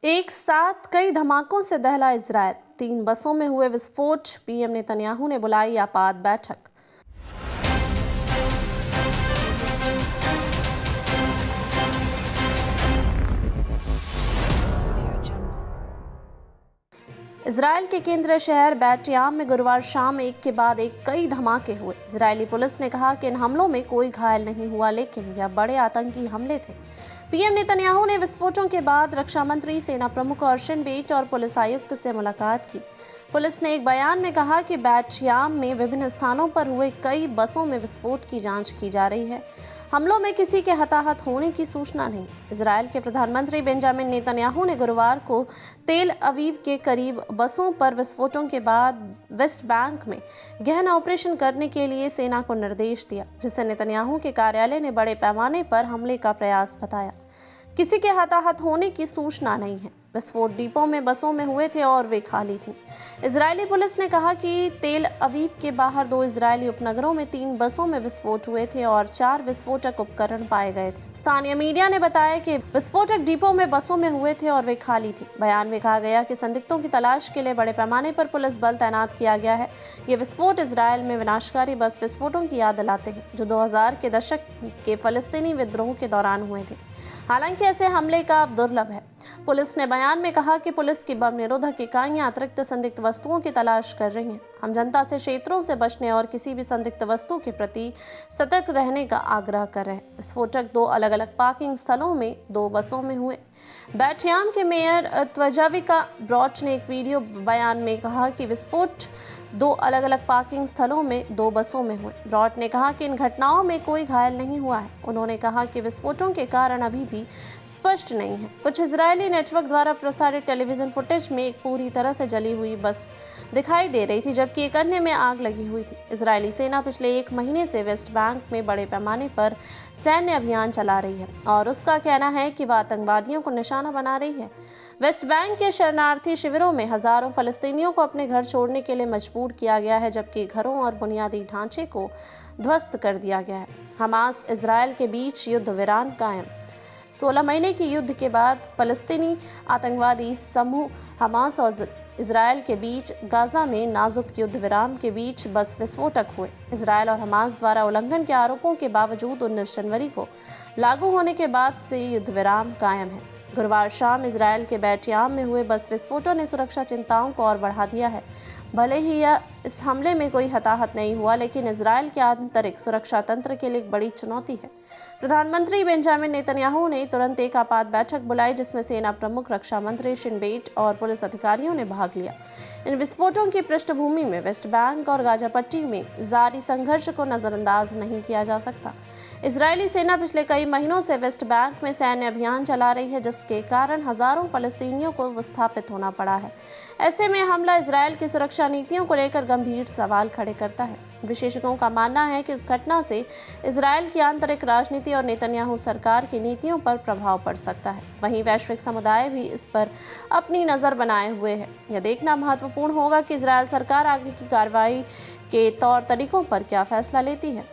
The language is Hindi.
एक साथ कई धमाकों से दहला इजरायल, 3 बसों में हुए विस्फोट, पीएम नेतन्याहू ने बुलाई आपात बैठक। इजरायल के केंद्रीय शहर बेट याम में गुरुवार शाम एक के बाद एक कई धमाके हुए। इजरायली पुलिस ने कहा कि इन हमलों में कोई घायल नहीं हुआ, लेकिन यह बड़े आतंकी हमले थे। पीएम नेतन्याहू ने विस्फोटों के बाद रक्षा मंत्री, सेना प्रमुख और शिन बेट और पुलिस आयुक्त से मुलाकात की। पुलिस ने एक बयान में कहा कि बेट याम में विभिन्न स्थानों पर हुए कई बसों में विस्फोट की जांच की जा रही है। हमलों में किसी के हताहत होने की सूचना नहीं। इजरायल के प्रधानमंत्री बेंजामिन नेतन्याहू ने गुरुवार को तेल अवीव के करीब बसों पर विस्फोटों के बाद वेस्ट बैंक में गहन ऑपरेशन करने के लिए सेना को निर्देश दिया, जिसे नेतन्याहू के कार्यालय ने बड़े पैमाने पर हमले का प्रयास बताया। किसी के हताहत होने की सूचना नहीं है। विस्फोट डिपो में बसों में हुए थे और वे खाली थीं। इजरायली पुलिस ने कहा कि तेल अवीव के बाहर 2 इजरायली उपनगरों में 3 बसों में विस्फोट हुए थे और 4 विस्फोटक उपकरण पाए गए थे। स्थानीय मीडिया ने बताया कि विस्फोटक डिपो में बसों में हुए थे और वे खाली थी। बयान में कहा गया कि संदिग्धों की तलाश के लिए बड़े पैमाने पर पुलिस बल तैनात किया गया है। ये विस्फोट इजरायल में विनाशकारी बस विस्फोटों की याद दिलाते हैं, जो 2000 के दशक के फलस्तीनी विद्रोह के दौरान हुए थे। हालांकि ऐसे हमले का अब दुर्लभ है। पुलिस ने बयान में कहा कि पुलिस की बम निरोधक इकाइयां अतिरिक्त संदिग्ध वस्तुओं की तलाश कर रही हैं। हम जनता से क्षेत्रों से बचने और किसी भी संदिग्ध वस्तु के प्रति सतर्क रहने का आग्रह कर रहे हैं। विस्फोटक 2 अलग-अलग पार्किंग स्थलों में 2 बसों में हुए। बेट याम के मेयर त्वजाविका ब्रॉट ने एक वीडियो बयान में कहा कि विस्फोट 2 अलग-अलग पार्किंग स्थलों में 2 बसों में हुए। ब्रॉट ने कहा कि इन घटनाओं में कोई घायल नहीं हुआ है। उन्होंने कहा कि विस्फोटों के कारण अभी भी स्पष्ट नहीं है। कुछ इजरायली नेटवर्क द्वारा प्रसारित टेलीविजन फुटेज में एक पूरी तरह से जली हुई बस दिखाई दे रही थी, जबकि एक अन्य में आग लगी हुई थी। इजरायली सेना पिछले 1 महीने से वेस्ट बैंक में बड़े पैमाने पर सैन्य अभियान चला रही है और उसका कहना है कि वह आतंकवादियों को निशाना बना रही है। वेस्ट बैंक के शरणार्थी शिविरों में हजारों फलस्तीनियों को अपने घर छोड़ने के लिए मजबूर किया गया है, जबकि घरों और बुनियादी ढांचे को ध्वस्त कर दिया गया है। हमास इजरायल के बीच युद्ध विराम कायम। 16 महीने की युद्ध के बाद फलस्तीनी आतंकवादी समूह हमास और इजरायल के बीच गाजा में नाजुक युद्ध विराम के बीच बस विस्फोटक हुए। इजरायल और हमास द्वारा उल्लंघन के आरोपों के बावजूद 19 जनवरी को लागू होने के बाद से युद्ध विराम कायम है। गुरुवार शाम इजरायल के बेट याम में हुए बस विस्फोटों ने सुरक्षा चिंताओं को और बढ़ा दिया है। भले ही इस हमले में कोई हताहत नहीं हुआ, लेकिन इजरायल के आंतरिक सुरक्षा तंत्र के लिए एक बड़ी चुनौती है। प्रधानमंत्री बेंजामिन नेतन्याहू ने तुरंत एक आपात बैठक बुलाई, जिसमें सेना प्रमुख, रक्षा मंत्री शिन बेट और पुलिस अधिकारियों ने भाग लिया। इन विस्फोटों की पृष्ठभूमि में वेस्ट बैंक और गाजा पट्टी में जारी संघर्ष को नजरअंदाज नहीं किया जा सकता। इजरायली सेना पिछले कई महीनों से वेस्ट बैंक में सैन्य अभियान चला रही है, जिसके कारण हजारों फलस्तीनियों को विस्थापित होना पड़ा है। ऐसे में हमला इजरायल की सुरक्षा नीतियों को लेकर गंभीर सवाल खड़े करता है। विशेषज्ञों का मानना है कि इस घटना से इजरायल की आंतरिक राजनीति और नेतन्याहू सरकार की नीतियों पर प्रभाव पड़ सकता है। वहीं वैश्विक समुदाय भी इस पर अपनी नज़र बनाए हुए है। यह देखना महत्वपूर्ण होगा कि इजरायल सरकार आगे की कार्रवाई के तौर तरीकों पर क्या फैसला लेती है।